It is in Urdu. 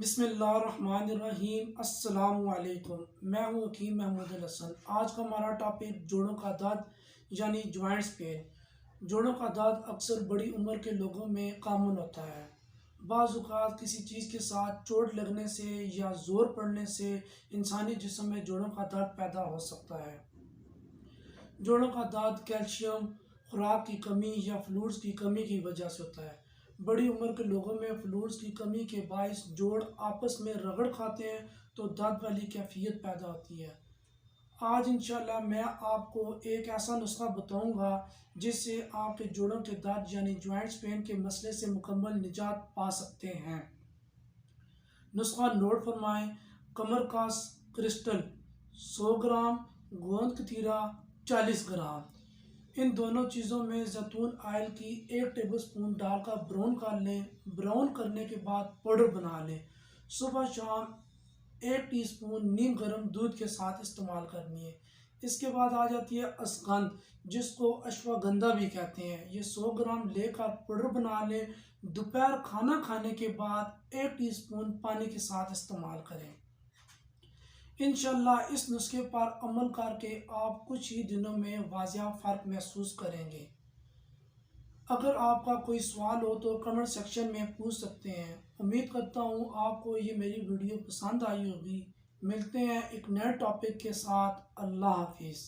بسم اللہ الرحمن الرحیم۔ السلام علیکم، میں ہوں حکیم محمود الحسن۔ آج کا ہمارا ٹاپک جوڑوں کا درد یعنی جوائنٹس پین۔ جوڑوں کا درد اکثر بڑی عمر کے لوگوں میں کامن ہوتا ہے۔ بعض اوقات کسی چیز کے ساتھ چوٹ لگنے سے یا زور پڑنے سے انسانی جسم میں جوڑوں کا درد پیدا ہو سکتا ہے۔ جوڑوں کا درد کیلشیم، خوراک کی کمی یا فلوئڈز کی کمی کی وجہ سے ہوتا ہے۔ بڑی عمر کے لوگوں میں فلوئڈز کی کمی کے باعث جوڑ آپس میں رگڑ کھاتے ہیں تو درد والی کیفیت پیدا ہوتی ہے۔ آج انشاءاللہ میں آپ کو ایک ایسا نسخہ بتاؤں گا جس سے آپ کے جوڑوں کے درد یعنی جوائنٹس پین کے مسئلے سے مکمل نجات پا سکتے ہیں۔ نسخہ نوٹ فرمائیں۔ کمر کاس کرسٹل 100 گرام، گوند کتیرا 40 گرام۔ ان دونوں چیزوں میں زیتون آئل کی 1 ٹیبل سپون ڈال کر براؤن کر لیں۔ براؤن کرنے کے بعد پاؤڈر بنا لیں۔ صبح شام 1 ٹی سپون نیم گرم دودھ کے ساتھ استعمال کرنی ہے۔ اس کے بعد آ جاتی ہے اسگندھ، جس کو اشواگندھا بھی کہتے ہیں۔ یہ 100 گرام لے کر پاؤڈر بنا لیں۔ دوپہر کھانا کھانے کے بعد 1 ٹی سپون پانی کے ساتھ استعمال کریں۔ انشاءاللہ اس نسخے پر عمل کر کے آپ کچھ ہی دنوں میں واضح فرق محسوس کریں گے۔ اگر آپ کا کوئی سوال ہو تو کمنٹ سیکشن میں پوچھ سکتے ہیں۔ امید کرتا ہوں آپ کو یہ میری ویڈیو پسند آئی ہوگی۔ ملتے ہیں ایک نئے ٹاپک کے ساتھ۔ اللہ حافظ۔